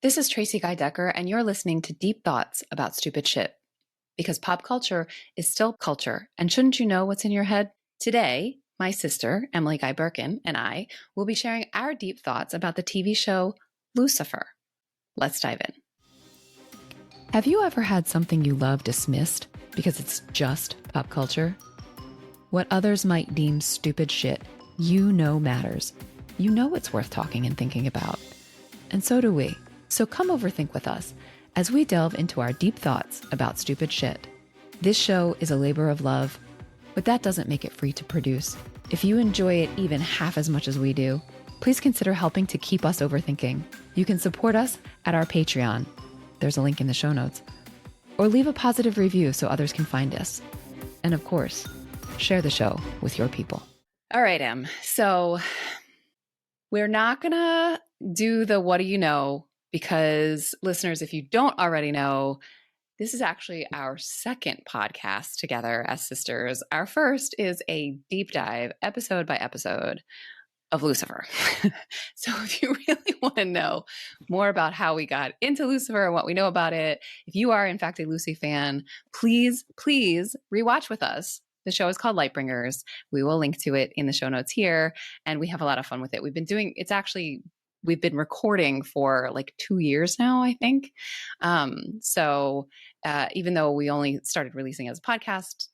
This is Tracy Guy Decker, and you're listening to Deep Thoughts About Stupid Shit. Because pop culture is still culture, and shouldn't you know what's in your head? Today, my sister, Emily Guy Birken, and I will be sharing our deep thoughts about the TV show Lucifer. Let's dive in. Have you ever had something you love dismissed because it's just pop culture? What others might deem stupid shit, you know matters. You know it's worth talking and thinking about. And so do we. So come overthink with us as we delve into our deep thoughts about stupid shit. This show is a labor of love, but that doesn't make it free to produce. If you enjoy it even half as much as we do, please consider helping to keep us overthinking. You can support us at our Patreon. There's a link in the show notes. Or leave a positive review so others can find us. And of course, share the show with your people. All right, Em. So we're not going to do the what do you know, because listeners, if you don't already know, this is actually our second podcast together as sisters. Our first is a deep dive, episode by episode, of Lucifer. So if you really want to know more about how we got into Lucifer and what we know about it, if you are in fact a Lucy fan, please rewatch with us. The show is called Lightbringers. We will link to it in the show notes here, and we have a lot of fun with it. We've been recording for like 2 years now, I think. So even though we only started releasing as a podcast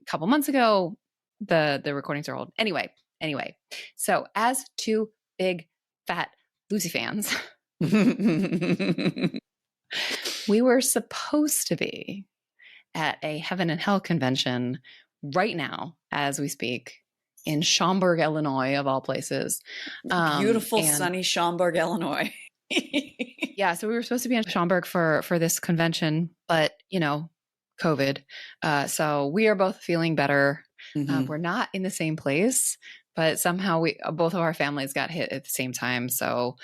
a couple months ago, the recordings are old. Anyway. So as two big fat Lucy fans, we were supposed to be at a Heaven and Hell convention right now as we speak, in Schaumberg, Illinois, of all places. Beautiful, sunny Schaumberg, Illinois. Yeah, so we were supposed to be in Schaumberg for this convention, but, COVID. So we are both feeling better. Mm-hmm. We're not in the same place, but somehow both of our families got hit at the same time. So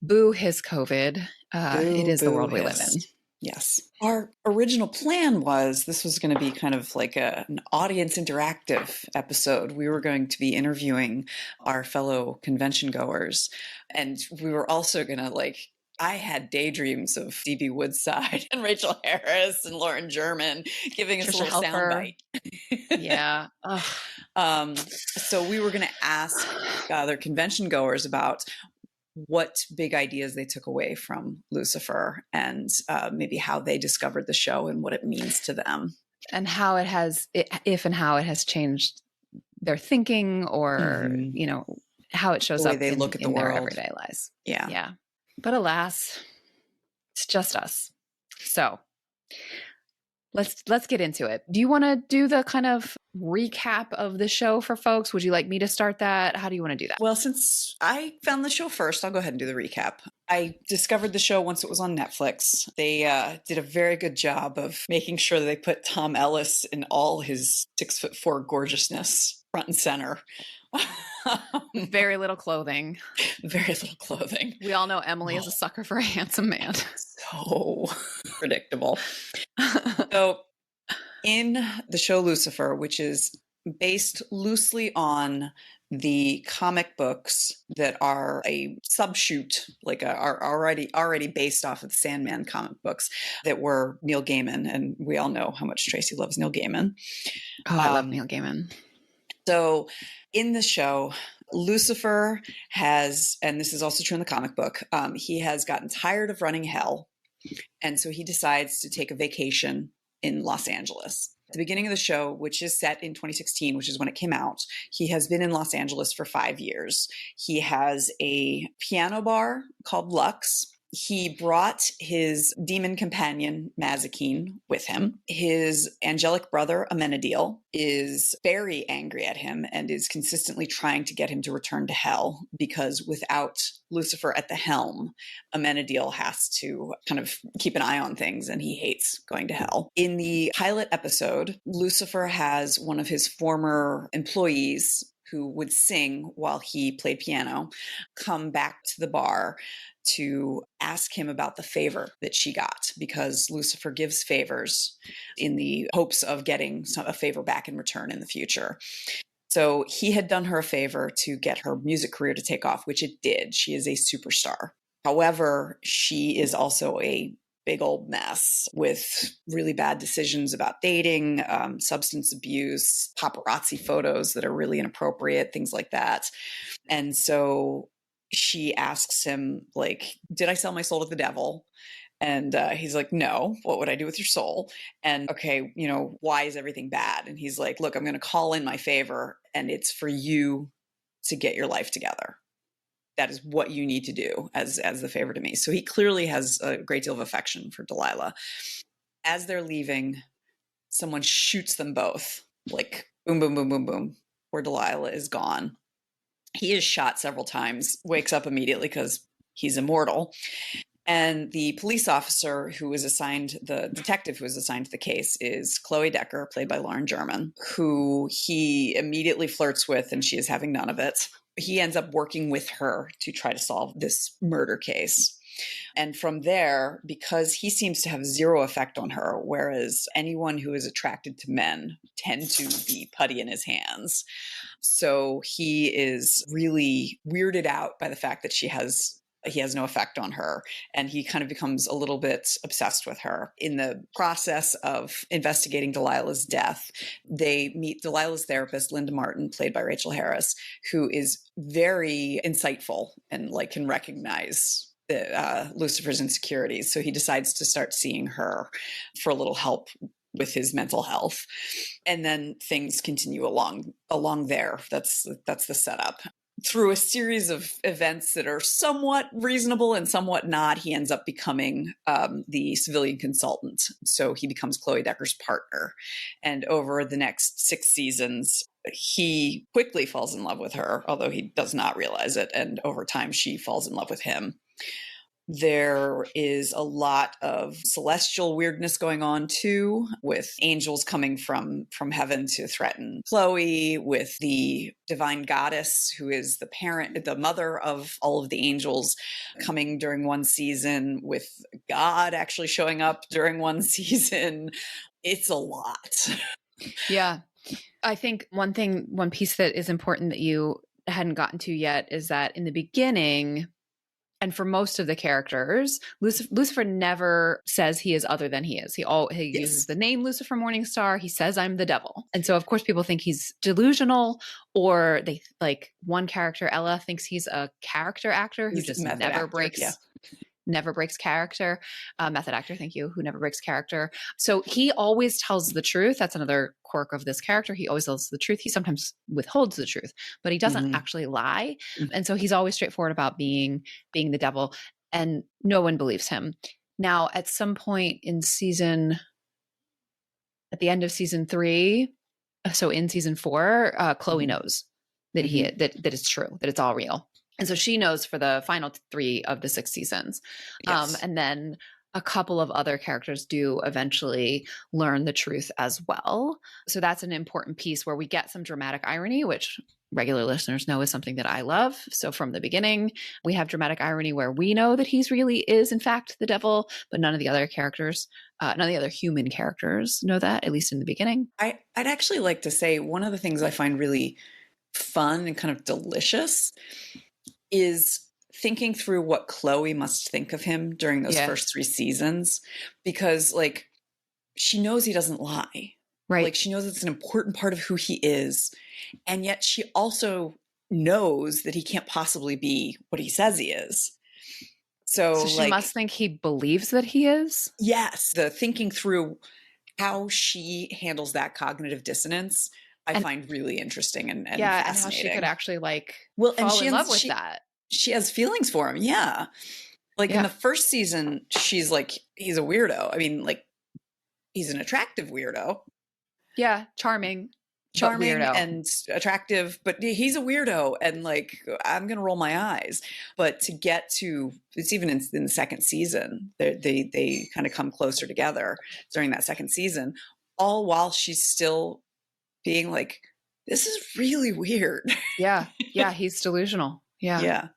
boo his COVID. It is the world we live in. Yes. Our original plan was this was going to be kind of like an audience interactive episode. We were going to be interviewing our fellow convention goers. And we were also going to I had daydreams of D.B. Woodside and Rachel Harris and Lauren German giving us a little soundbite. Yeah. So we were going to ask other convention goers about what big ideas they took away from Lucifer, and maybe how they discovered the show and what it means to them, and how it has changed their thinking, or how it shows up they look at the in their world. everyday lives. Yeah. But alas, it's just us. So let's get into it. Do you want to do the kind of recap of the show for folks? Would you like me to start that? How do you want to do that? Well, since I found the show first, I'll go ahaad and do the recap. I discovered the show once it was on Netflix. They did a very good job of making sure that they put Tom Ellis in all his 6'4" gorgeousness front and center. Very little clothing. Very little clothing. We all know Emily is a sucker for a handsome man. So predictable. So in the show Lucifer, which is based loosely on the comic books that are a subshoot, are already based off of the Sandman comic books that were Neil Gaiman, and we all know how much Tracy loves Neil Gaiman. Oh, I love Neil Gaiman. So in the show, Lucifer has, and this is also true in the comic book, he has gotten tired of running hell, and so he decides to take a vacation in Los Angeles. At the beginning of the show, which is set in 2016, which is when it came out, he has been in Los Angeles for 5 years. He has a piano bar called Lux. He brought his demon companion, Mazikeen, with him. His angelic brother, Amenadiel, is very angry at him and is consistently trying to get him to return to hell, because without Lucifer at the helm, Amenadiel has to kind of keep an eye on things, and he hates going to hell. In the pilot episode, Lucifer has one of his former employees who would sing while he played piano come back to the bar to ask him about the favor that she got, because Lucifer gives favors in the hopes of getting a favor back in return in the future. So he had done her a favor to get her music career to take off, which it did. She is a superstar. However, she is also a big old mess with really bad decisions about dating, substance abuse, paparazzi photos that are really inappropriate, things like that. And so she asks him, like, did I sell my soul to the devil? And he's like, no, what would I do with your soul? And okay, why is everything bad? And he's like, look, I'm going to call in my favor, and it's for you to get your life together. That is what you need to do as the favor to me. So he clearly has a great deal of affection for Delilah. As they're leaving, someone shoots them both, like boom, boom, boom, boom, boom, where Delilah is gone. He is shot several times, wakes up immediately because he's immortal. And the police officer who was assigned, the detective who was assigned to the case, is Chloe Decker, played by Lauren German, who he immediately flirts with, and she is having none of it. He ends up working with her to try to solve this murder case. And from there, because he seems to have zero effect on her, whereas anyone who is attracted to men tend to be putty in his hands. So he is really weirded out by the fact that he has no effect on her, and he kind of becomes a little bit obsessed with her. In the process of investigating Delilah's death, they meet Delilah's therapist, Linda Martin, played by Rachel Harris, who is very insightful and can recognize Lucifer's insecurities. So he decides to start seeing her for a little help with his mental health. And then things continue along there. That's the setup. Through a series of events that are somewhat reasonable and somewhat not, he ends up becoming the civilian consultant. So he becomes Chloe Decker's partner. And over the next 6 seasons, he quickly falls in love with her, although he does not realize it. And over time, she falls in love with him. There is a lot of celestial weirdness going on too, with angels coming from heaven to threaten Chloe, with the divine goddess who is the mother of all of the angels, coming during one season, with God actually showing up during one season. It's a lot. Yeah. I think one piece that is important that you hadn't gotten to yet is that in the beginning, and for most of the characters, Lucifer never says he is other than he is. He Yes. uses the name Lucifer Morningstar. He says, I'm the devil. And so, of course, people think he's delusional, or they one character, Ella, thinks he's a character actor who just never breaks character. Method actor, thank you, who never breaks character. So he always tells the truth. That's another quirk of this character. He always tells the truth. He sometimes withholds the truth, but he doesn't actually lie. And so he's always straightforward about being the devil, and no one believes him. Now, at some point at the end of season 3, so in season 4, Chloe knows that that it's true, that it's all real. And so she knows for the final 3 of the 6 seasons. Yes. And then a couple of other characters do eventually learn the truth as well. So that's an important piece where we get some dramatic irony, which regular listeners know is something that I love. So from the beginning, we have dramatic irony where we know that he's really is, in fact, the devil, but none of the other human characters know that, at least in the beginning. I'd actually like to say one of the things I find really fun and kind of delicious is thinking through what Chloe must think of him during those first 3 seasons, because she knows he doesn't lie. Right. She knows it's an important part of who he is. And yet she also knows that he can't possibly be what he says he is. So she must think he believes that he is? Yes. The thinking through how she handles that cognitive dissonance, I find really interesting and fascinating. And how she could actually fall in love with that. She has feelings for him. Yeah. In the first season, she's he's a weirdo. I mean, he's an attractive weirdo. Yeah. Charming and attractive, but he's a weirdo. And I'm going to roll my eyes. But to get to, it's even in the second season, they kind of come closer together during that second season, all while she's still being this is really weird. Yeah. Yeah. He's delusional. Yeah. Yeah.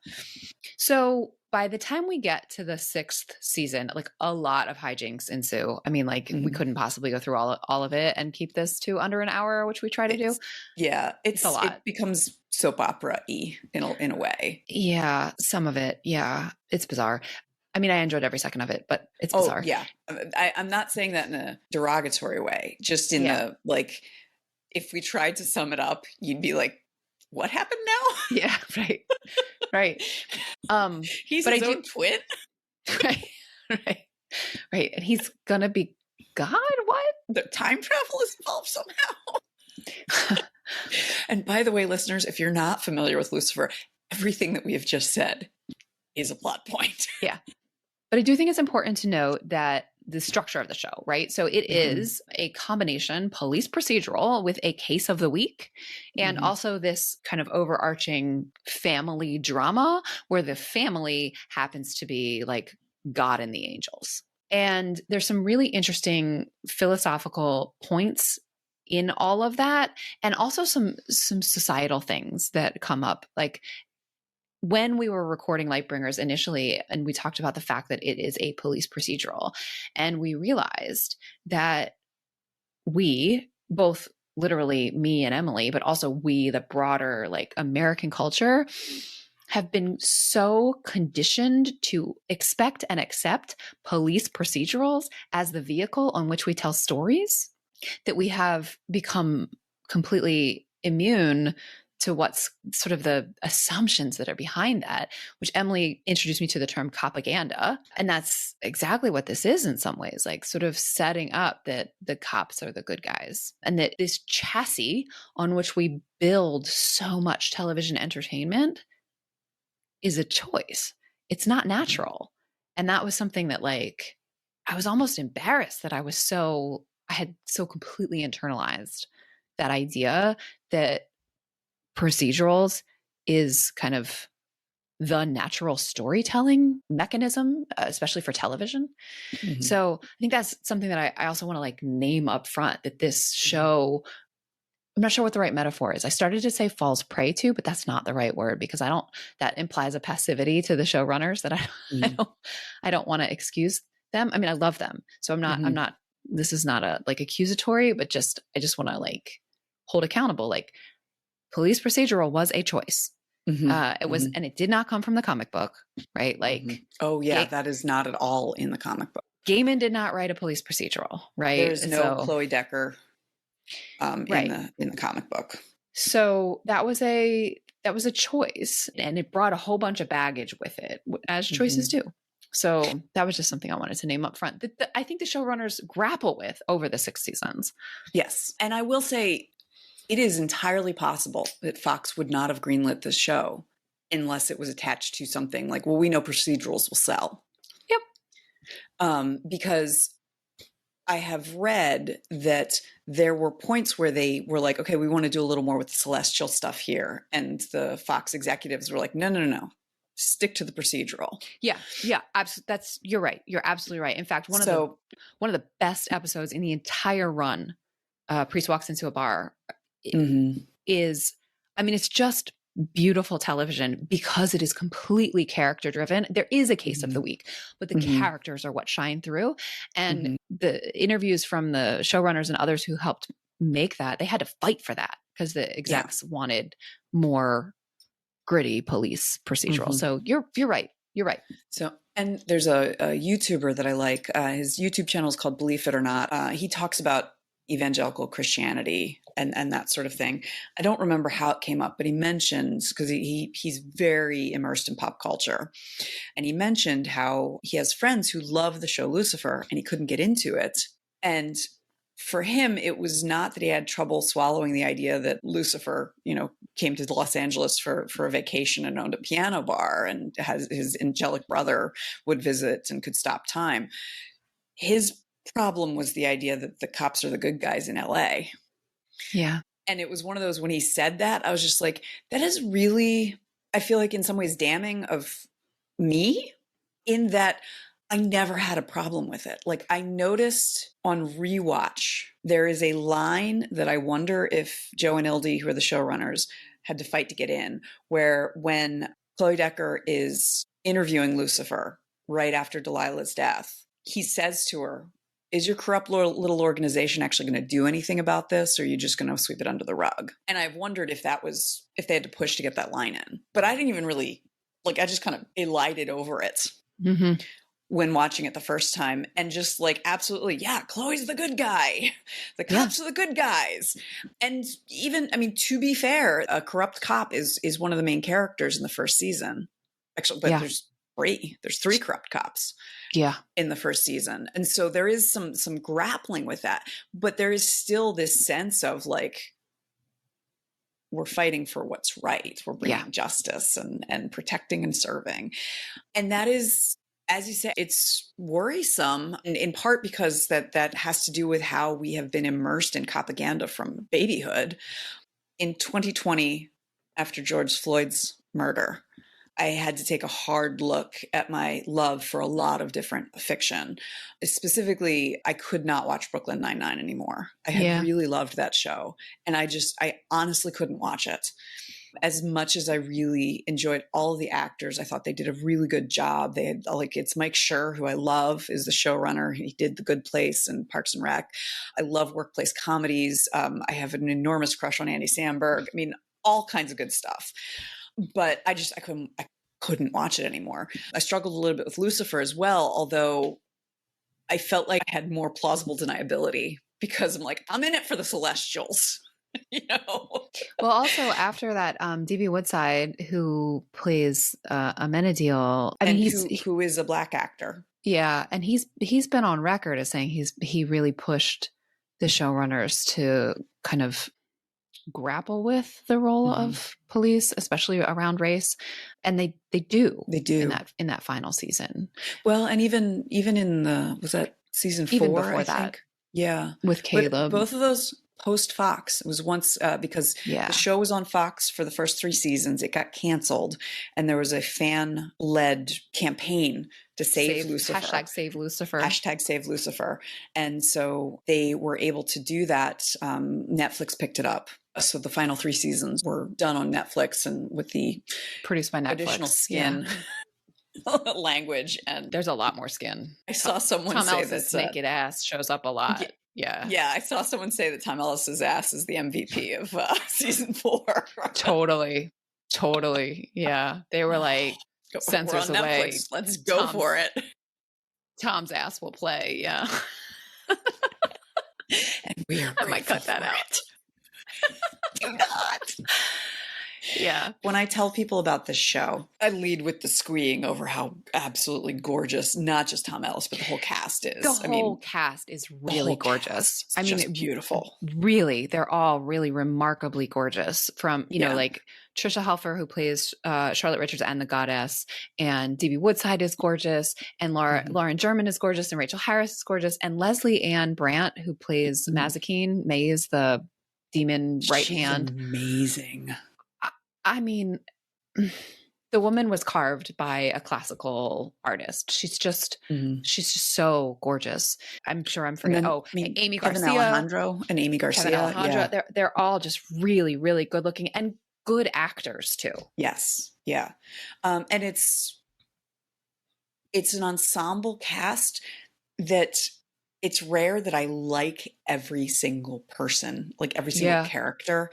So by the time we get to the 6th season, like a lot of hijinks ensue. I mean, like we couldn't possibly go through all of it and keep this to under an hour, which we try to do. Yeah, it's a lot. It becomes soap opera-y in a way. Yeah, some of it. Yeah, it's bizarre. I mean, I enjoyed every second of it, but it's bizarre. Yeah. I'm not saying that in a derogatory way, just in the, like, if we tried to sum it up, you'd be like, what happened now? Yeah, right. Right. He's his own twin? Right. And he's gonna be God? What? The time travel is involved somehow. And by the way, listeners, if you're not familiar with Lucifer, everything that we have just said is a plot point. Yeah. But I do think it's important to note that the structure of the show, right? So it is a combination police procedural with a case of the week, and also this kind of overarching family drama where the family happens to be like God and the angels. And there's some really interesting philosophical points in all of that, and also some societal things that come up. Like when we were recording Lightbringers initially, and we talked about the fact that it is a police procedural, and we realized that we, both literally me and Emily, but also we, the broader like American culture, have been so conditioned to expect and accept police procedurals as the vehicle on which we tell stories that we have become completely immune to what's sort of the assumptions that are behind that, which Emily introduced me to the term copaganda. And that's exactly what this is in some ways, like sort of setting up that the cops are the good guys, and that this chassis on which we build so much television entertainment is a choice. It's not natural. And that was something that, like, I was almost embarrassed that I had so completely internalized that idea that procedurals is kind of the natural storytelling mechanism, especially for television. So I think that's something that I also want to like name up front, that this show, I'm not sure what the right metaphor is. I started to say falls prey to, but that's not the right word, because that implies a passivity to the showrunners that I don't want to excuse them. I mean, I love them. So I'm not, this is not a like accusatory, but I just want to like hold accountable. Like, police procedural was a choice. It was, and it did not come from the comic book, right? Like, oh yeah, that is not at all in the comic book. Gaiman did not write a police procedural, right? There's no Chloe Decker in the comic book. So that was a choice, and it brought a whole bunch of baggage with it, as choices do. So that was just something I wanted to name up front that I think the showrunners grapple with over the 6 seasons. Yes, and I will say, it is entirely possible that Fox would not have greenlit this show unless it was attached to something like, well, we know procedurals will sell. Yep. Because I have read that there were points where they were like, okay, we want to do a little more with the celestial stuff here. And the Fox executives were like, no. Stick to the procedural. Yeah. You're right. You're absolutely right. In fact, one of the best episodes in the entire run, Priest walks into a bar, is, I mean, it's just beautiful television because it is completely character driven. There is a case of the week, but the characters are what shine through. And the interviews from the showrunners and others who helped make that, they had to fight for that because the execs wanted more gritty police procedural. So you're right. You're right. So, and there's a YouTuber that I like. His YouTube channel is called Believe It or Not. He talks about evangelical Christianity and that sort of thing. I don't remember how it came up, but he mentions, because he's very immersed in pop culture, and he mentioned how he has friends who love the show Lucifer and he couldn't get into it. And for him, it was not that he had trouble swallowing the idea that Lucifer, came to Los Angeles for a vacation and owned a piano bar and his angelic brother would visit and could stop time. His problem was the idea that the cops are the good guys in LA. Yeah. And it was one of those, when he said that, I was just like, that is really, I feel like in some ways damning of me, in that I never had a problem with it. Like, I noticed on rewatch, there is a line that I wonder if Joe and Ildy, who are the showrunners, had to fight to get in, where when Chloe Decker is interviewing Lucifer right after Delilah's death, he says to her, is your corrupt little organization actually going to do anything about this, or are you just going to sweep it under the rug? And I've wondered if they had to push to get that line in. But I didn't even really, I just kind of elided over it when watching it the first time. And just absolutely, yeah, Chloe's the good guy. The cops are the good guys. And even, to be fair, a corrupt cop is one of the main characters in the first season. Actually, but there's three corrupt cops in the first season. And so there is some grappling with that, but there is still this sense of we're fighting for what's right. We're bringing justice and protecting and serving. And that is, as you say, it's worrisome in part because that has to do with how we have been immersed in copaganda from babyhood. In 2020, after George Floyd's murder, I had to take a hard look at my love for a lot of different fiction. Specifically, I could not watch Brooklyn Nine-Nine anymore. I had really loved that show, and I honestly couldn't watch it. As much as I really enjoyed all of the actors, I thought they did a really good job. They had it's Mike Schur, who I love, is the showrunner. He did The Good Place and Parks and Rec. I love workplace comedies. I have an enormous crush on Andy Samberg. All kinds of good stuff. But I couldn't watch it anymore. I struggled a little bit with Lucifer as well, although I felt like I had more plausible deniability because I'm in it for the Celestials, Well, also after that, D.B. Woodside, who plays Amenadiel, who is a Black actor. Yeah, and he's been on record as saying he really pushed the showrunners to kind of grapple with the role of police, especially around race, and they do in that final season. Well, and even in was that season 4? Even before I that, think? Yeah, with Caleb. But both of those post Fox. It was once because the show was on Fox for the first 3 seasons. It got canceled, and there was a fan-led campaign to save Lucifer. #SaveLucifer. #SaveLucifer. And so they were able to do that. Netflix picked it up. So the final 3 seasons were done on Netflix and with the produced by Netflix. Additional skin language. And there's a lot more skin. I saw someone Tom say Ellis's naked ass shows up a lot. Yeah. I saw someone say that Tom Ellis's ass is the MVP of season 4. Totally. Yeah. They were censors away. Netflix. Let's go for it. Tom's ass will play. Yeah. And I might cut that out. Do not. Yeah. When I tell people about this show, I lead with the squeeing over how absolutely gorgeous, not just Tom Ellis, but the whole cast is. The whole cast is really gorgeous. Just beautiful. Really, they're all really remarkably gorgeous. From, Trisha Helfer, who plays Charlotte Richards and the Goddess, and D.B. Woodside is gorgeous, and Lauren German is gorgeous, and Rachel Harris is gorgeous, and Leslie Ann Brandt, who plays Mazikeen, Maze, the demon right hand. Amazing. The woman was carved by a classical artist. She's just so gorgeous. I'm sure I'm forgetting. Amy Garcia, Kevin Alejandro and Amy Garcia. Yeah. They're all just really, really good looking and good actors too. Yes. Yeah. And it's an ensemble cast that it's rare that I like every single person, every single character.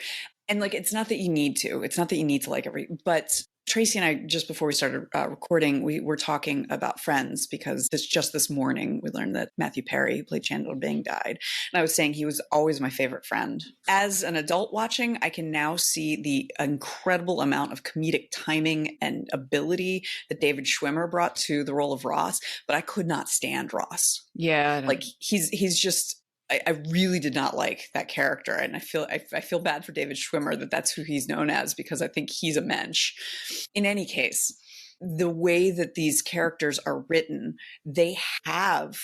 And it's not that you need to. It's not that you need to like but Tracie and I, just before we started recording, we were talking about Friends because just this morning we learned that Matthew Perry, who played Chandler Bing, died. And I was saying he was always my favorite friend. As an adult watching, I can now see the incredible amount of comedic timing and ability that David Schwimmer brought to the role of Ross, but I could not stand Ross. Yeah. He's just... I really did not like that character, and I feel bad for David Schwimmer that's who he's known as, because I think he's a mensch. In any case, the way that these characters are written, they have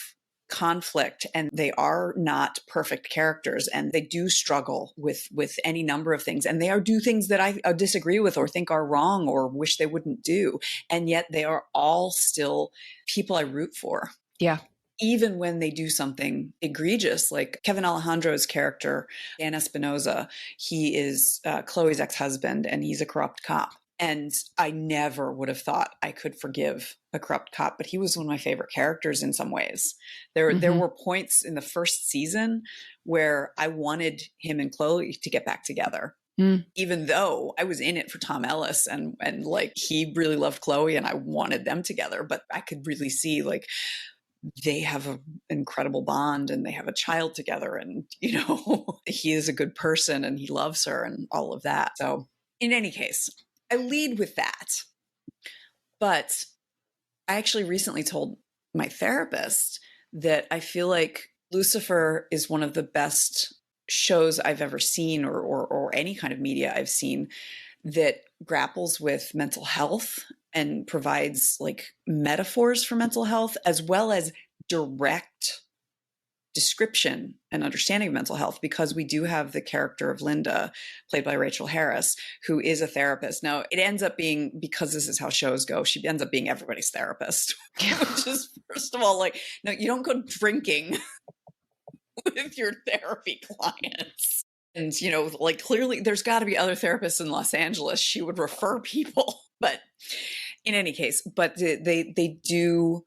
conflict, and they are not perfect characters, and they do struggle with any number of things, and they do things that I disagree with or think are wrong or wish they wouldn't do, and yet they are all still people I root for. Yeah. Even when they do something egregious, like Kevin Alejandro's character, Dan Espinosa, he is Chloe's ex-husband, and he's a corrupt cop. And I never would have thought I could forgive a corrupt cop, but he was one of my favorite characters in some ways. There were points in the first season where I wanted him and Chloe to get back together. Even though I was in it for Tom Ellis and like he really loved Chloe and I wanted them together, but I could really see like they have an incredible bond and they have a child together and, you know, he is a good person and he loves her and all of that. So in any case, I lead with that. But I actually recently told my therapist that I feel like Lucifer is one of the best shows I've ever seen or any kind of media I've seen that grapples with mental health and provides like metaphors for mental health as well as direct description and understanding of mental health, because we do have the character of Linda played by Rachel Harris, who is a therapist. Now it ends up being, because this is how shows go, she ends up being everybody's therapist, which is first of all, like, no, you don't go drinking with your therapy clients. And, you know, like clearly there's got to be other therapists in Los Angeles. She would refer people, but in any case, but they do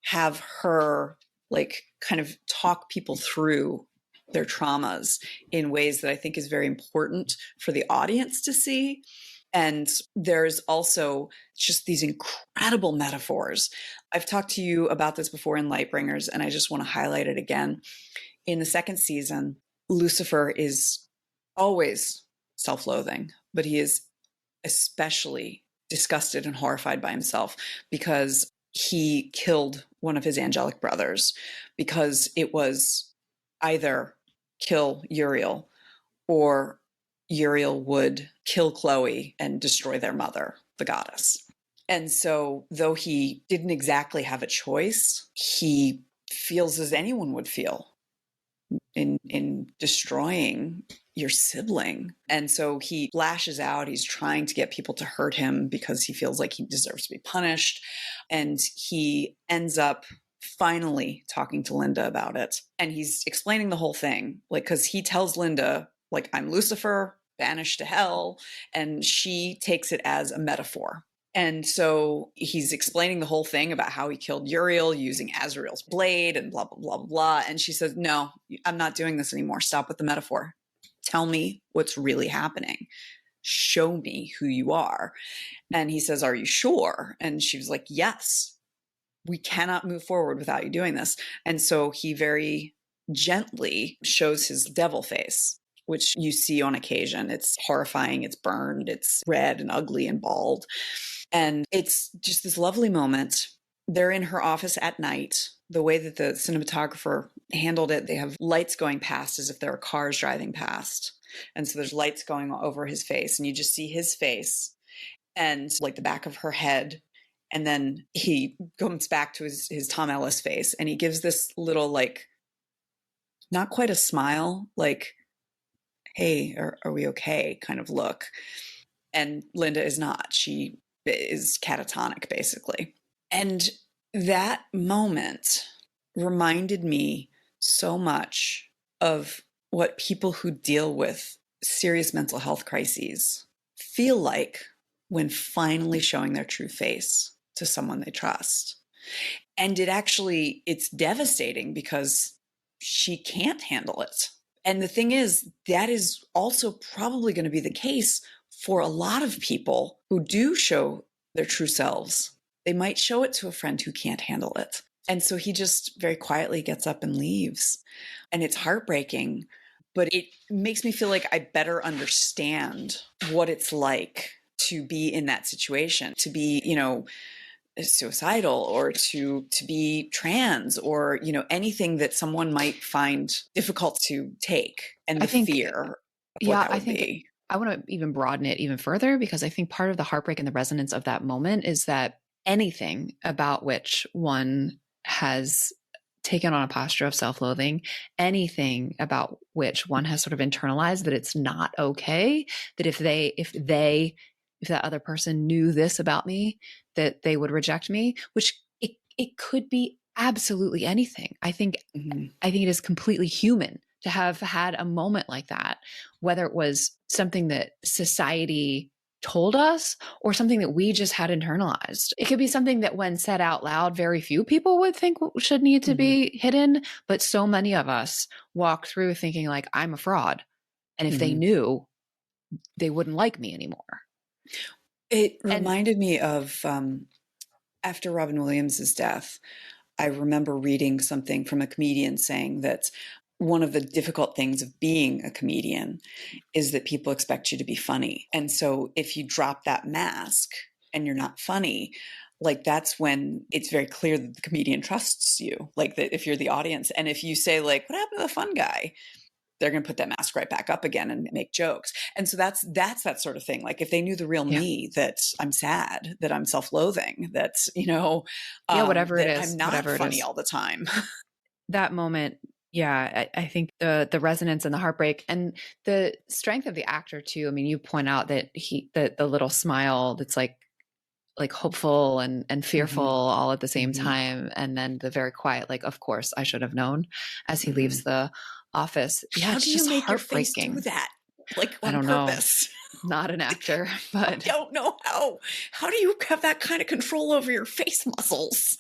have her like kind of talk people through their traumas in ways that I think is very important for the audience to see. And there's also just these incredible metaphors. I've talked to you about this before in Lightbringers, and I just want to highlight it again. In the second season, Lucifer is always self-loathing, but he is especially disgusted and horrified by himself because he killed one of his angelic brothers, because it was either kill Uriel or Uriel would kill Chloe and destroy their mother, the goddess. And so though he didn't exactly have a choice, he feels as anyone would feel in destroying your sibling. And so he lashes out. He's trying to get people to hurt him because he feels like he deserves to be punished. And he ends up finally talking to Linda about it. And he's explaining the whole thing, like, because he tells Linda, like, I'm Lucifer, banished to hell. And she takes it as a metaphor. And so he's explaining the whole thing about how he killed Uriel using Azrael's blade and blah, blah, blah, blah, blah. And she says, no, I'm not doing this anymore. Stop with the metaphor. Tell me what's really happening. Show me who you are. And he says, are you sure? And she was like, yes, we cannot move forward without you doing this. And so he very gently shows his devil face, which you see on occasion. It's horrifying. It's burned. It's red and ugly and bald. And it's just this lovely moment. They're in her office at night. The way that the cinematographer handled it, they have lights going past as if there are cars driving past. And so there's lights going over his face, and you just see his face and like the back of her head. And then he comes back to his Tom Ellis face, and he gives this little, like, not quite a smile, like, hey, are we okay kind of look. And Linda is not. She is catatonic, basically. And that moment reminded me so much of what people who deal with serious mental health crises feel like when finally showing their true face to someone they trust. And it's devastating because she can't handle it. And the thing is, that is also probably going to be the case for a lot of people who do show their true selves. They might show it to a friend who can't handle it. And so he just very quietly gets up and leaves. And it's heartbreaking, but it makes me feel like I better understand what it's like to be in that situation, to be, you know, suicidal, or to be trans, or, you know, anything that someone might find difficult to take, and the fear of what that would be. I want to even broaden it even further, because I think part of the heartbreak and the resonance of that moment is that anything about which one has taken on a posture of self-loathing, anything about which one has sort of internalized that it's not okay, that if that other person knew this about me, that they would reject me, which it could be absolutely anything. I think it is completely human to have had a moment like that, whether it was something that society told us or something that we just had internalized. It could be something that when said out loud, very few people would think should need to be hidden. But so many of us walk through thinking like, I'm a fraud. And if they knew, they wouldn't like me anymore. It reminded me of after Robin Williams' death, I remember reading something from a comedian saying that one of the difficult things of being a comedian is that people expect you to be funny. And so if you drop that mask and you're not funny, like that's when it's very clear that the comedian trusts you, like that if you're the audience. And if you say like, what happened to the fun guy? They're going to put that mask right back up again and make jokes. And so that's that sort of thing. Like if they knew the real me, that I'm sad, that I'm self-loathing, that, whatever it is, I'm not funny all the time. That moment. Yeah, I think the resonance and the heartbreak and the strength of the actor too. I mean, you point out that the little smile that's like hopeful and fearful all at the same time, and then the very quiet, like, of course I should have known, as he leaves the office. Yeah, how it's do just you make your face heartbreaking. do that? Like on I don't purpose. know. Not an actor, but I don't know how. How do you have that kind of control over your face muscles?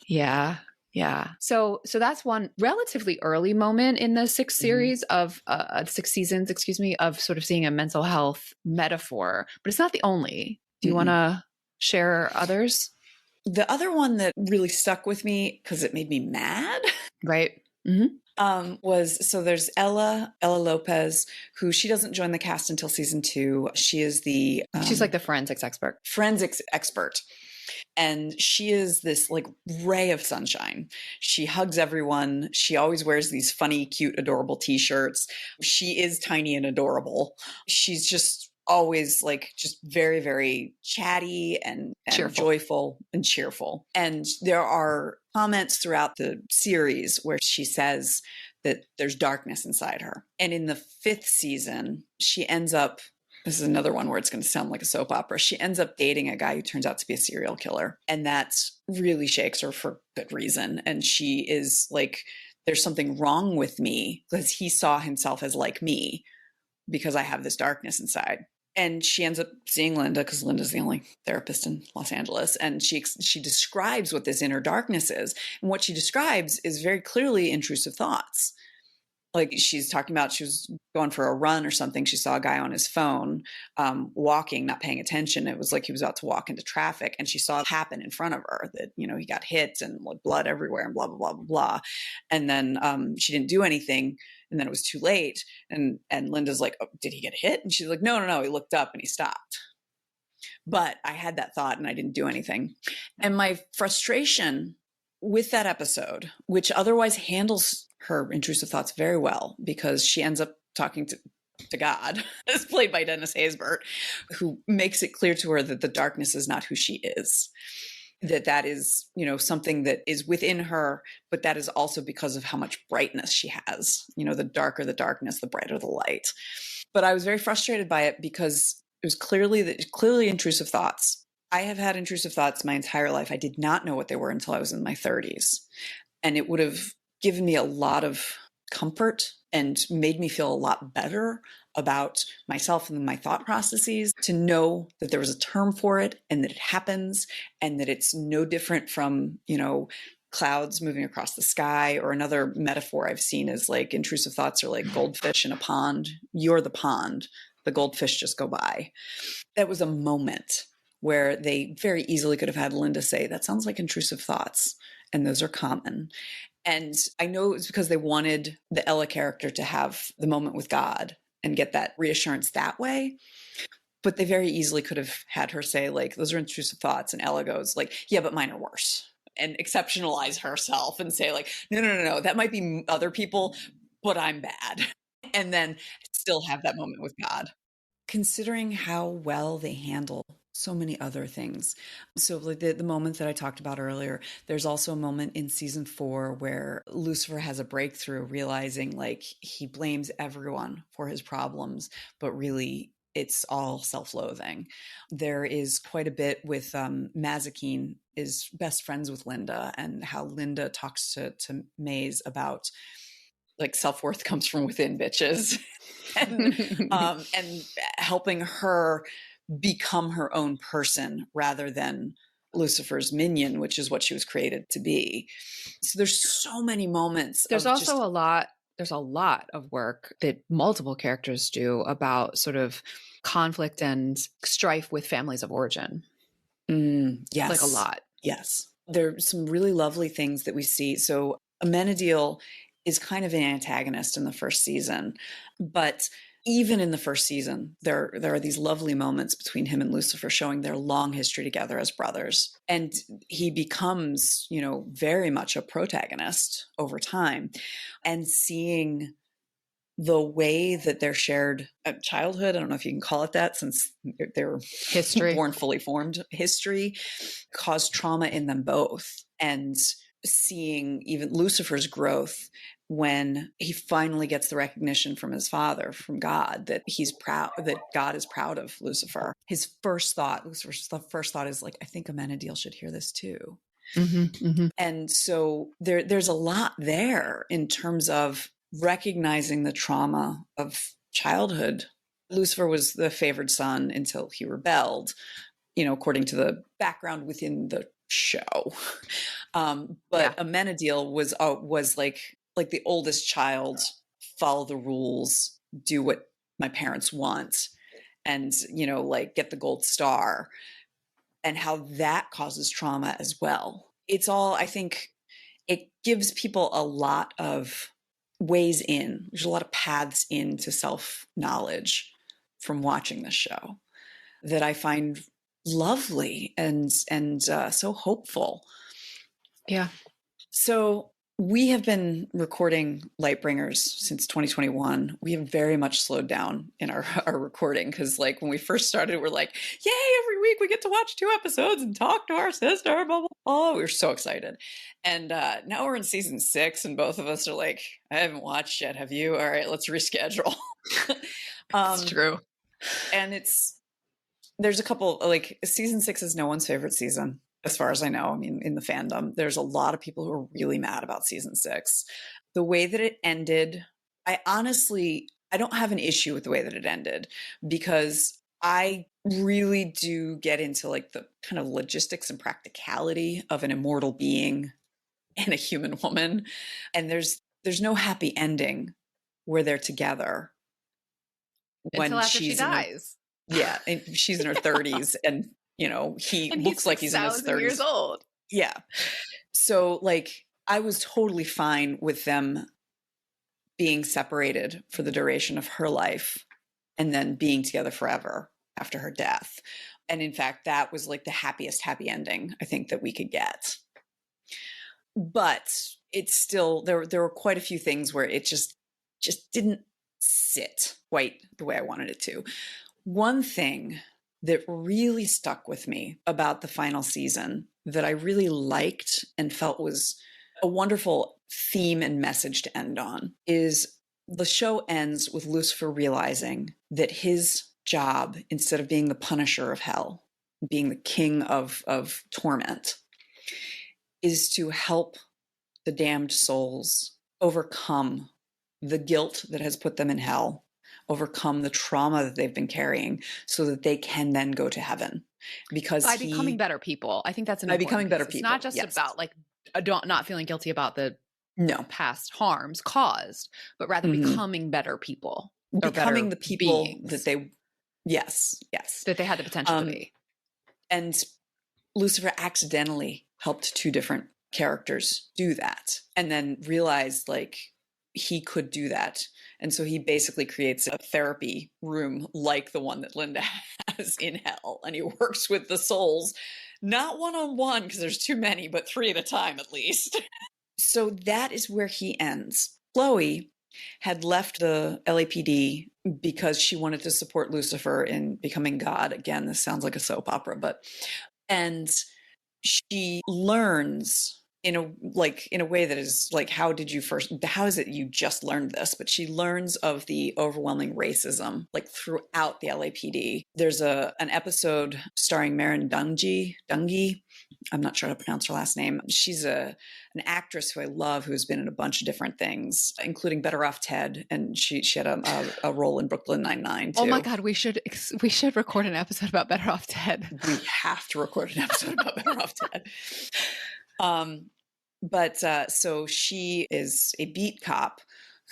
Yeah. Yeah. So that's one relatively early moment in the six series of 6 seasons, of sort of seeing a mental health metaphor, but it's not the only. Do you want to share others? The other one that really stuck with me because it made me mad. Right. So there's Ella Lopez, who she doesn't join the cast until season 2. She is she's like the forensics expert. And she is this like ray of sunshine. She hugs everyone. She always wears these funny, cute, adorable t-shirts. She is tiny and adorable. She's just always like just very, very chatty and joyful and cheerful. And there are comments throughout the series where she says that there's darkness inside her. And in the 5th season, she ends up, this is another one where it's going to sound like a soap opera, she ends up dating a guy who turns out to be a serial killer. And that really shakes her for good reason. And she is like, there's something wrong with me, because he saw himself as like me because I have this darkness inside. And she ends up seeing Linda, because Linda's the only therapist in Los Angeles. And she describes what this inner darkness is. And what she describes is very clearly intrusive thoughts. Like she's talking about, she was going for a run or something. She saw a guy on his phone, walking, not paying attention. It was like he was about to walk into traffic, and she saw it happen in front of her that, he got hit and like blood everywhere and blah, blah, blah, blah, blah. And then she didn't do anything. And then it was too late. And Linda's like, oh, did he get hit? And she's like, no. He looked up and he stopped. But I had that thought and I didn't do anything. And my frustration with that episode, which otherwise handles her intrusive thoughts very well, because she ends up talking to God, as played by Dennis Haysbert, who makes it clear to her that the darkness is not who she is. That is, something that is within her, but that is also because of how much brightness she has. The darker the darkness, the brighter the light. But I was very frustrated by it because it was clearly intrusive thoughts. I have had intrusive thoughts my entire life. I did not know what they were until I was in my 30s. And it would have given me a lot of comfort and made me feel a lot better about myself and my thought processes to know that there was a term for it and that it happens and that it's no different from, clouds moving across the sky. Or another metaphor I've seen is like intrusive thoughts are like goldfish in a pond. You're the pond. The goldfish just go by. That was a moment where they very easily could have had Linda say, that sounds like intrusive thoughts. And those are common. And I know it was because they wanted the Ella character to have the moment with God and get that reassurance that way. But they very easily could have had her say, like, those are intrusive thoughts. And Ella goes like, yeah, but mine are worse. And exceptionalize herself and say like, no, that might be other people, but I'm bad. And then still have that moment with God. Considering how well they handle so many other things. So like the moment that I talked about earlier, there's also a moment in season 4 where Lucifer has a breakthrough, realizing like he blames everyone for his problems, but really it's all self-loathing. There is quite a bit with Mazikeen is best friends with Linda, and how Linda talks to Maze about like self-worth comes from within, bitches. and helping her become her own person rather than Lucifer's minion, which is what she was created to be. So there's so many moments. There's of also just, there's a lot of work that multiple characters do about sort of conflict and strife with families of origin. Yes. Like a lot. Yes. There are some really lovely things that we see. So Amenadiel is kind of an antagonist in the first season, but even in the first season, there are these lovely moments between him and Lucifer showing their long history together as brothers. And he becomes, very much a protagonist over time, and seeing the way that their shared childhood, I don't know if you can call it that, since they're History. born fully formed, history caused trauma in them both. And seeing even Lucifer's growth when he finally gets the recognition from his father, from God, that he's proud, that God is proud of Lucifer. Lucifer's first thought is like, I think Amenadiel should hear this too. Mm-hmm, mm-hmm. And so there's a lot there in terms of recognizing the trauma of childhood. Lucifer was the favored son until he rebelled, according to the background within the show. But Amenadiel was like the oldest child, follow the rules, do what my parents want, and get the gold star, and how that causes trauma as well. It's all, I think, it gives people a lot of ways in. There's a lot of paths into self-knowledge from watching this show that I find lovely and so hopeful. Yeah. So we have been recording Lightbringers since 2021. We have very much slowed down in our recording because, like, when we first started, we're like, yay, every week we get to watch 2 episodes and talk to our sister, blah, blah, blah. We were so excited. And now we're in season 6 and both of us are like, I haven't watched yet. Have you? All right, let's reschedule. It's true. And there's a couple, like, season 6 is no one's favorite season. As far as I know, I mean, in the fandom, there's a lot of people who are really mad about season 6. The way that it ended, I don't have an issue with the way that it ended, because I really do get into like the kind of logistics and practicality of an immortal being and a human woman. And there's no happy ending where they're together. Until after she dies. And she's in her 30s and he looks like he's in his 30s. Years old. Yeah. So like, I was totally fine with them being separated for the duration of her life and then being together forever after her death. And in fact, that was like the happiest happy ending I think that we could get. But it's still, there were quite a few things where it just didn't sit quite the way I wanted it to. One thing that really stuck with me about the final season that I really liked and felt was a wonderful theme and message to end on is the show ends with Lucifer realizing that his job, instead of being the punisher of hell, being the king of torment, is to help the damned souls overcome the guilt that has put them in hell, overcome the trauma that they've been carrying, so that they can then go to heaven. Because by becoming better people. I think that's an becoming better piece. people. It's not just about like not feeling guilty about the past harms caused, but rather becoming better people. Becoming the people beings that they, yes, that they had the potential to be. And Lucifer accidentally helped 2 different characters do that, and then realized like he could do that. And so he basically creates a therapy room like the one that Linda has in hell. And he works with the souls, not one-on-one because there's too many, but 3 at a time at least. So that is where he ends. Chloe had left the LAPD because she wanted to support Lucifer in becoming God. Again, this sounds like a soap opera, and she learns in a way that is like, how is it you just learned this? But she learns of the overwhelming racism like throughout the LAPD. There's an episode starring Marin Dungy I'm not sure how to pronounce her last name. She's an actress who I love, who's been in a bunch of different things, including Better Off Ted, and she had a role in Brooklyn Nine-Nine too. Oh my God, we should record an episode about Better Off Ted. We have to record an episode about Better Off Ted. So she is a beat cop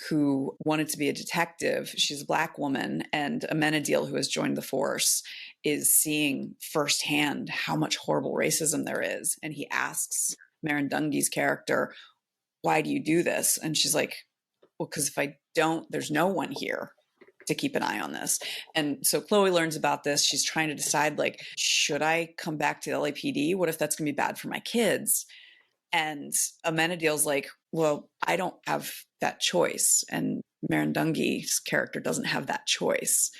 who wanted to be a detective. She's a Black woman, and Amenadiel, who has joined the force, is seeing firsthand how much horrible racism there is. And he asks Marindungi's character, why do you do this? And she's like, well, because if I don't, there's no one here to keep an eye on this. And so Chloe learns about this. She's trying to decide, like, should I come back to the LAPD? What if that's going to be bad for my kids? And Amenadiel's like, well, I don't have that choice. And Marindungi's character doesn't have that choice.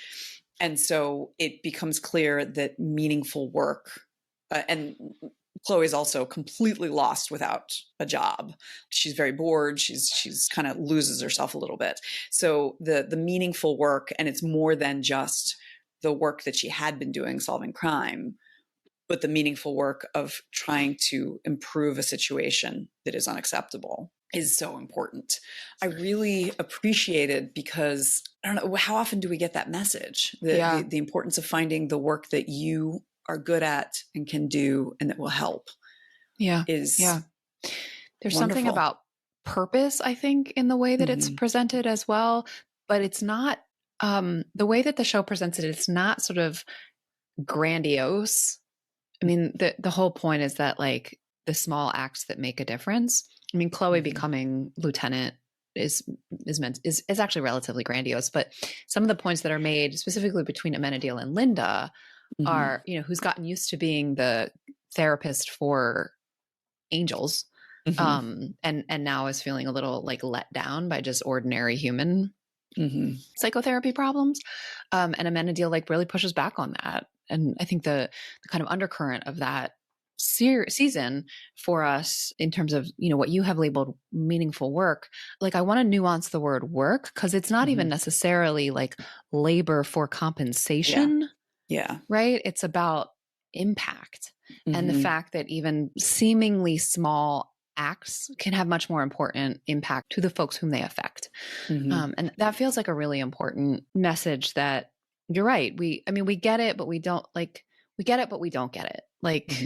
And so it becomes clear that meaningful work, and Chloe's also completely lost without a job. She's very bored. She's kind of loses herself a little bit. So the meaningful work, and it's more than just the work that she had been doing solving crime, but the meaningful work of trying to improve a situation that is unacceptable is so important. I really appreciate it because I don't know, how often do we get that message? The importance of finding the work that you are good at and can do and that will help. There's something about purpose, I think, in the way that it's presented as well, but it's not the way that the show presents it, it's not sort of grandiose. I mean, the whole point is that, like, the small acts that make a difference. I mean, Chloe becoming lieutenant is actually relatively grandiose, but some of the points that are made specifically between Amenadiel and Linda are, who's gotten used to being the therapist for angels, and now is feeling a little like let down by just ordinary human psychotherapy problems. And Amenadiel like really pushes back on that. And I think the kind of undercurrent of that season for us in terms of, what you have labeled meaningful work, like I want to nuance the word work because it's not even necessarily like labor for compensation. Yeah. Right. It's about impact and the fact that even seemingly small acts can have much more important impact to the folks whom they affect. And that feels like a really important message that you're right. We get it, but we don't we get it, but we don't get it. Like,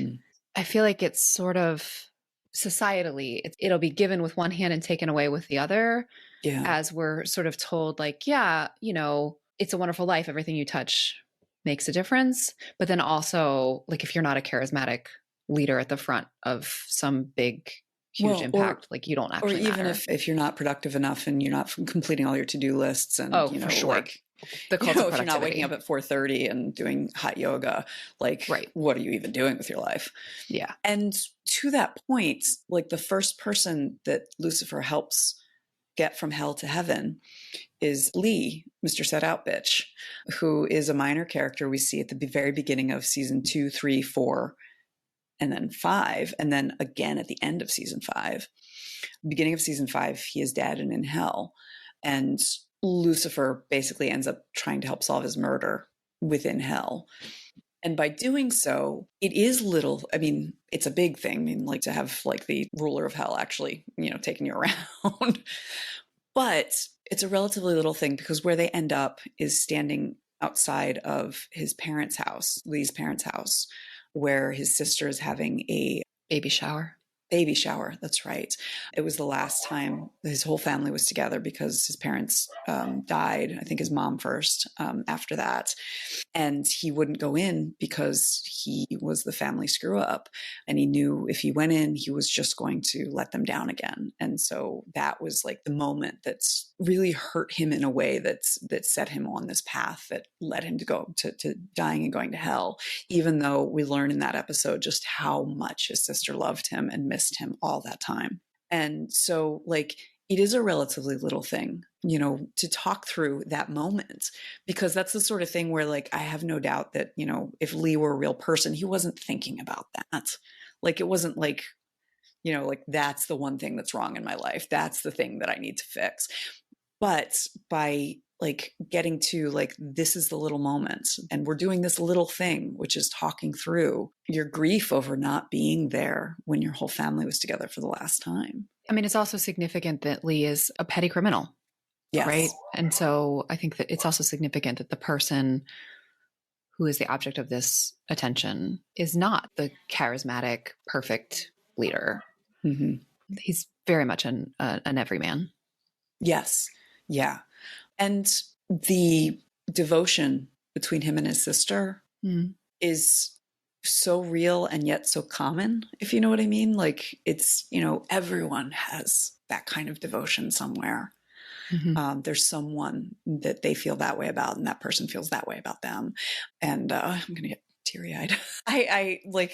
I feel like it's sort of societally, it'll be given with one hand and taken away with the other, as we're sort of told, like, it's a wonderful life. Everything you touch makes a difference. But then also, like, if you're not a charismatic leader at the front of some big, huge impact, like, you don't actually matter. Or even if you're not productive enough and you're not completing all your to-do lists and, for sure. Like, the cult of if you're not waking up at 4:30 and doing hot yoga, like, what are you even doing with your life? Yeah. And to that point, like, the first person that Lucifer helps get from hell to heaven is Lee, Mr. Set Out Bitch, who is a minor character we see at the very beginning of season 2, 3, 4, and then 5, and then again at the end of season 5. Beginning of season 5, he is dead and in hell. And Lucifer basically ends up trying to help solve his murder within hell. And by doing so, it is it's a big thing. I mean, like, to have like the ruler of hell actually, taking you around. But it's a relatively little thing because where they end up is standing outside of his parents' house, Lee's parents' house, where his sister is having a baby shower. That's right. It was the last time his whole family was together because his parents died. I think his mom first after that. And he wouldn't go in because he was the family screw up. And he knew if he went in, he was just going to let them down again. And so that was like the moment that's really hurt him in a way that set him on this path that led him to go to dying and going to hell, even though we learn in that episode just how much his sister loved him and missed him all that time. And so, like, it is a relatively little thing, to talk through that moment, because that's the sort of thing where, like, I have no doubt that, if Lee were a real person, he wasn't thinking about that. Like, it wasn't like, like, that's the one thing that's wrong in my life. That's the thing that I need to fix. But by like getting to like, this is the little moment. And we're doing this little thing, which is talking through your grief over not being there when your whole family was together for the last time. I mean, it's also significant that Lee is a petty criminal, Yes. right? And so I think that it's also significant that the person who is the object of this attention is not the charismatic, perfect leader. Mm-hmm. He's very much an everyman. Yes. Yeah. And the devotion between him and his sister is so real and yet so common, if you know what I mean. Like it's, you know, everyone has that kind of devotion somewhere. Mm-hmm. There's someone that they feel that way about, and that person feels that way about them. And I'm going to get teary-eyed. I like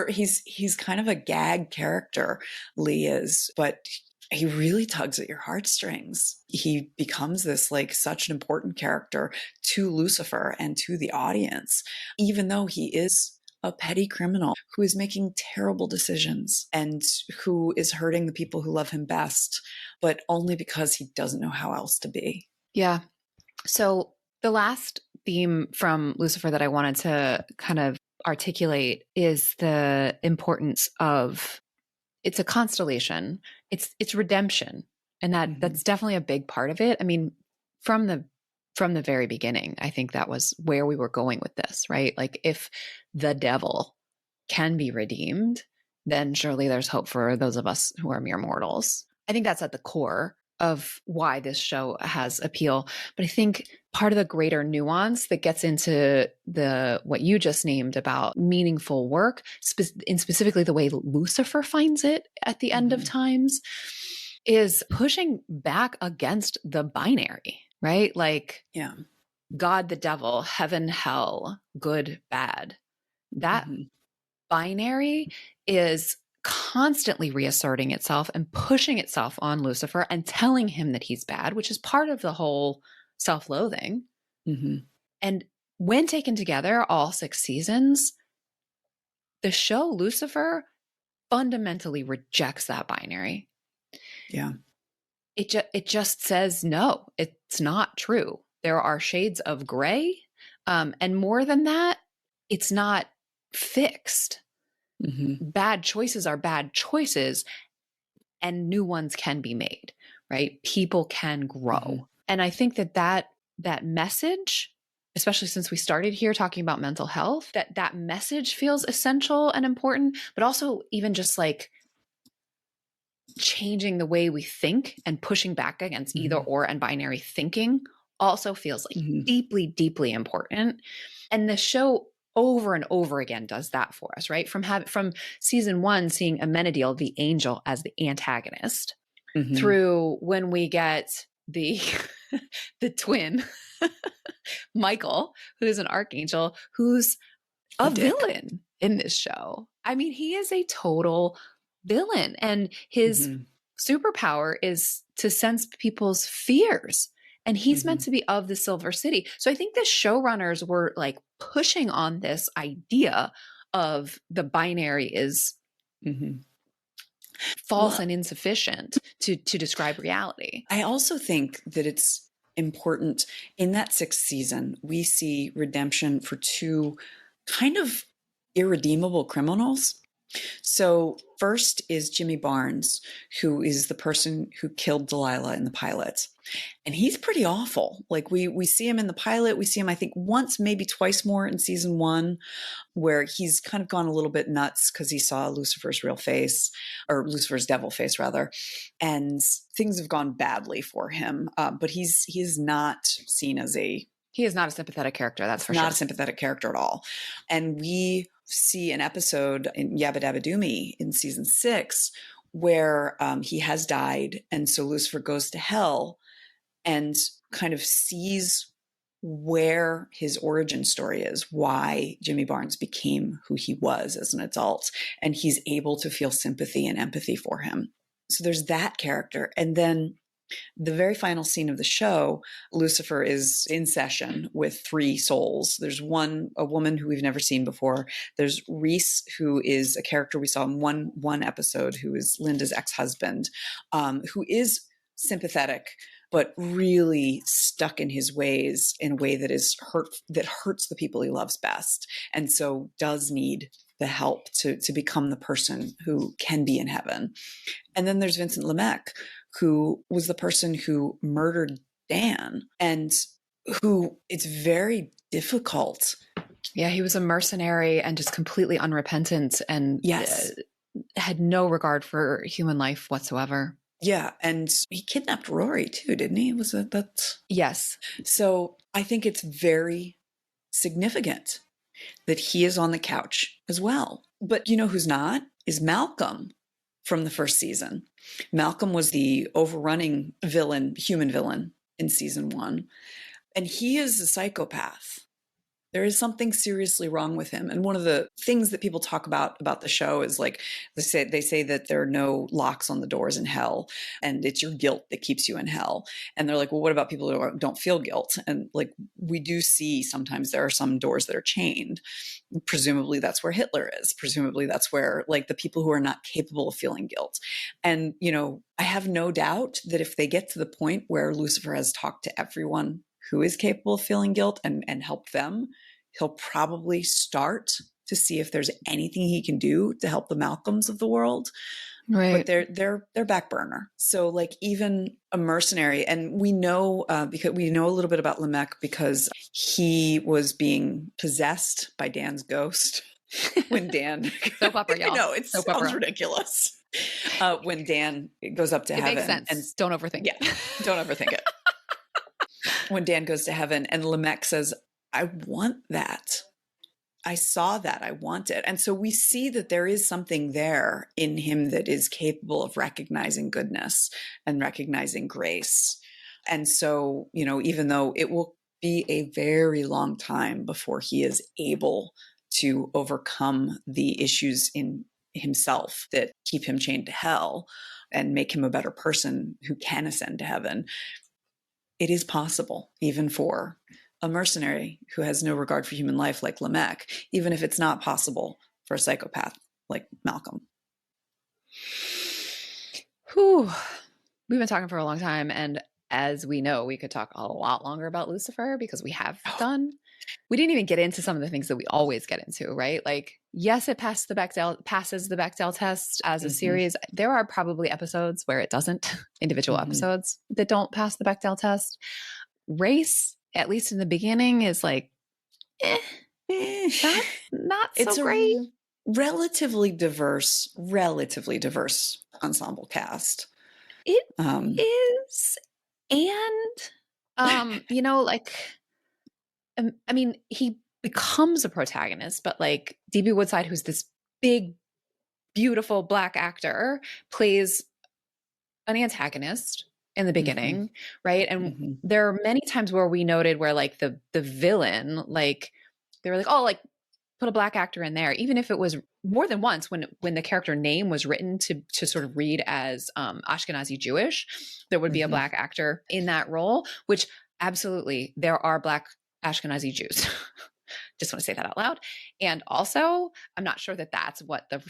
he's kind of a gag character, Lee is, but he really tugs at your heartstrings. He becomes this like such an important character to Lucifer and to the audience, even though he is a petty criminal who is making terrible decisions and who is hurting the people who love him best, but only because he doesn't know how else to be. Yeah. So the last theme from Lucifer that I wanted to kind of articulate is the importance of, it's a constellation, it's redemption. And that's definitely a big part of it. I mean, from the very beginning, I think that was where we were going with this, right? Like if the devil can be redeemed, then surely there's hope for those of us who are mere mortals. I think that's at the core of why this show has appeal. But I think part of the greater nuance that gets into what you just named about meaningful work, and specifically the way Lucifer finds it at the end of times, is pushing back against the binary, right? Like, yeah, God, the devil, heaven, hell, good, bad. That binary is constantly reasserting itself and pushing itself on Lucifer and telling him that he's bad, which is part of the whole self-loathing. And when taken together, all 6 seasons, the show Lucifer fundamentally rejects that binary. Yeah. It just says, no, it's not true. There are shades of gray. And more than that, it's not fixed. Bad choices are bad choices, and new ones can be made, right? People can grow. And I think that message, especially since we started here talking about mental health, that message feels essential and important, but also even just like changing the way we think and pushing back against either or and binary thinking also feels like deeply, deeply important. And the show over and over again does that for us, right? From season 1, seeing Amenadiel, the angel, as the antagonist, through when we get the twin, Michael, who's an archangel, who's a villain in this show. I mean, he is a total villain, and his superpower is to sense people's fears. And he's meant to be of the Silver City. So I think the showrunners were like pushing on this idea of the binary is false and insufficient to describe reality. I also think that it's important in that 6th season, we see redemption for 2 kind of irredeemable criminals. So first is Jimmy Barnes, who is the person who killed Delilah in the pilot. And he's pretty awful. Like we see him in the pilot. We see him, I think, once, maybe twice more in season 1, where he's kind of gone a little bit nuts because he saw Lucifer's real face, or Lucifer's devil face rather. And things have gone badly for him. But he is not seen as he is not a sympathetic character. That's for sure. Not a sympathetic character at all. And we see an episode in Yabba Dabba Doo Me in season 6 where he has died. And so Lucifer goes to hell and kind of sees where his origin story is, why Jimmy Barnes became who he was as an adult. And he's able to feel sympathy and empathy for him. So there's that character. And then the very final scene of the show, Lucifer is in session with 3 souls. There's a woman who we've never seen before. There's Reese, who is a character we saw in one episode, who is Linda's ex-husband, who is sympathetic, but really stuck in his ways in a way that that hurts the people he loves best. And so does need the help to become the person who can be in heaven. And then there's Vincent Lemech, who was the person who murdered Dan, and who it's very difficult. Yeah, he was a mercenary and just completely unrepentant and Yes. Had no regard for human life whatsoever. Yeah, and he kidnapped Rory too, didn't he? Was it that? Yes. So I think it's very significant that he is on the couch as well. But you know who's not? Is Malcolm from the first season. Malcolm was the overrunning villain, human villain in season 1. And he is a psychopath. There is something seriously wrong with him. And one of the things that people talk about the show is like, they say that there are no locks on the doors in hell, and it's your guilt that keeps you in hell. And they're like, well, what about people who don't feel guilt? And like, we do see sometimes there are some doors that are chained. Presumably that's where Hitler is. Presumably that's where like the people who are not capable of feeling guilt. And, you know, I have no doubt that if they get to the point where Lucifer has talked to everyone who is capable of feeling guilt and help them, he'll probably start to see if there's anything he can do to help the Malcolms of the world. Right. But they're back burner. So like even a mercenary, and we know because we know a little bit about Lemech because he was being possessed by Dan's ghost when Dan soap opera, y'all. No, it sounds ridiculous. When Dan goes up to heaven, makes sense. And don't overthink. Yeah, don't overthink it. When Dan goes to heaven and Lemech says, I want that. I saw that. I want it. And so we see that there is something there in him that is capable of recognizing goodness and recognizing grace. And so, you know, even though it will be a very long time before he is able to overcome the issues in himself that keep him chained to hell and make him a better person who can ascend to heaven, it is possible, even for a mercenary who has no regard for human life like Lemech, even if it's not possible for a psychopath like Malcolm. Whew. We've been talking for a long time, and as we know, we could talk a lot longer about Lucifer because we have done. We didn't even get into some of the things that we always get into, right? Like, yes, it passes the Bechdel test as a series. There are probably episodes where it doesn't, individual episodes that don't pass the Bechdel test. Race, at least in the beginning, is like, not so great. Relatively diverse ensemble cast. It is. And, you know, like, I mean, he becomes a protagonist, but like D.B. Woodside, who's this big, beautiful Black actor, plays an antagonist in the beginning, right? And there are many times where we noted where like the villain, like they were like, oh, like put a Black actor in there, even if it was more than once when the character name was written to sort of read as Ashkenazi Jewish, there would be a Black actor in that role, which absolutely there are Black Ashkenazi Jews. Just want to say that out loud. And also, I'm not sure that that's what the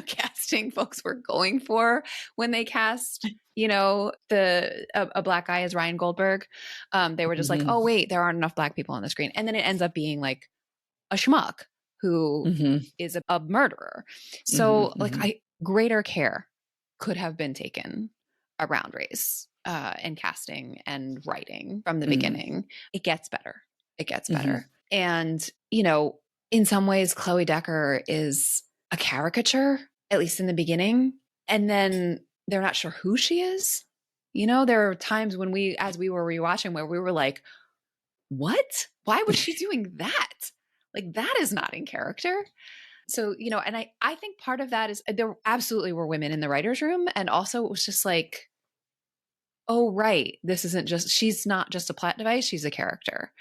casting folks were going for when they cast, you know, a Black guy as Ryan Goldberg. They were just like, oh, wait, there aren't enough Black people on the screen. And then it ends up being like a schmuck who is a murderer. So greater care could have been taken around race and casting and writing from the beginning. It gets better. It gets better. And, you know, in some ways, Chloe Decker is a caricature, at least in the beginning. And then they're not sure who she is. You know, there are times when as we were rewatching where we were like, what? Why was she doing that? Like, that is not in character. So, you know, and I think part of that is there absolutely were women in the writer's room. And also it was just like, oh, right. She's not just a plot device. She's a character.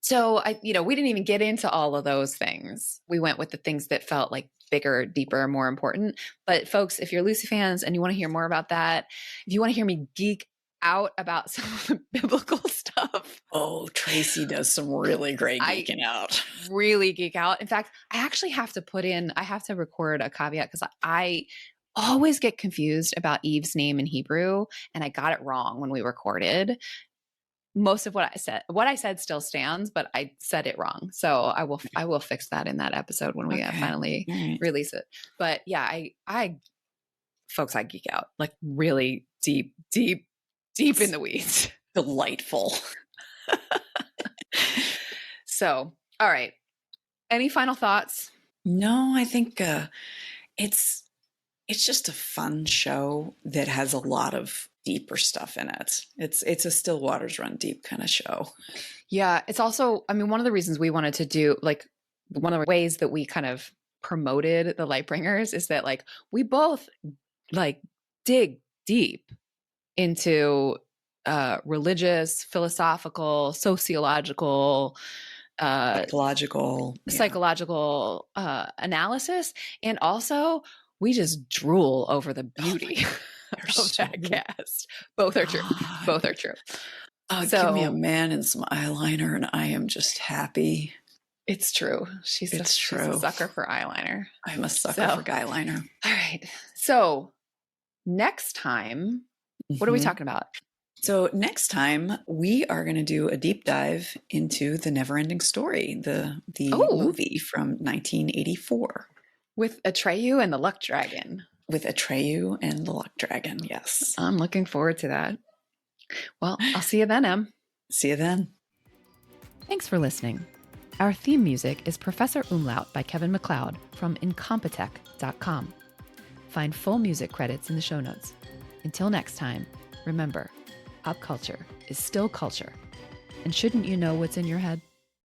So we didn't even get into all of those things. We went with the things that felt like bigger, deeper, more important. But folks, if you're Lucy fans and you want to hear more about that, if you want to hear me geek out about some of the biblical stuff. Oh, Tracie does some really great geeking out. Really geek out. In fact, I actually have to record a caveat because I always get confused about Eve's name in Hebrew, and I got it wrong when we recorded. Most of what I said still stands, but I said it wrong. So I will fix that in that episode when we finally release it. But yeah, folks, I geek out like really deep in the weeds. Delightful. So, all right. Any final thoughts? No, I think it's just a fun show that has a lot of deeper stuff in it. It's a still waters run deep kind of show. Yeah, it's also, I mean, one of the reasons we wanted to do, like, one of the ways that we kind of promoted the Lightbringers is that, like, we both like dig deep into religious, philosophical, sociological, psychological analysis, and also we just drool over the beauty of that cast. Both are true. Both are true. Give me a man and some eyeliner, and I am just happy. It's true. She's a sucker for eyeliner. I'm a sucker for guyliner. All right. So next time, what are we talking about? So next time we are going to do a deep dive into The Neverending Story, the movie from 1984. With Atreyu and the Luck Dragon. With Atreyu and the Luck Dragon, yes. I'm looking forward to that. Well, I'll see you then, Em. See you then. Thanks for listening. Our theme music is Professor Umlaut by Kevin MacLeod from Incompetech.com. Find full music credits in the show notes. Until next time, remember, pop culture is still culture. And shouldn't you know what's in your head?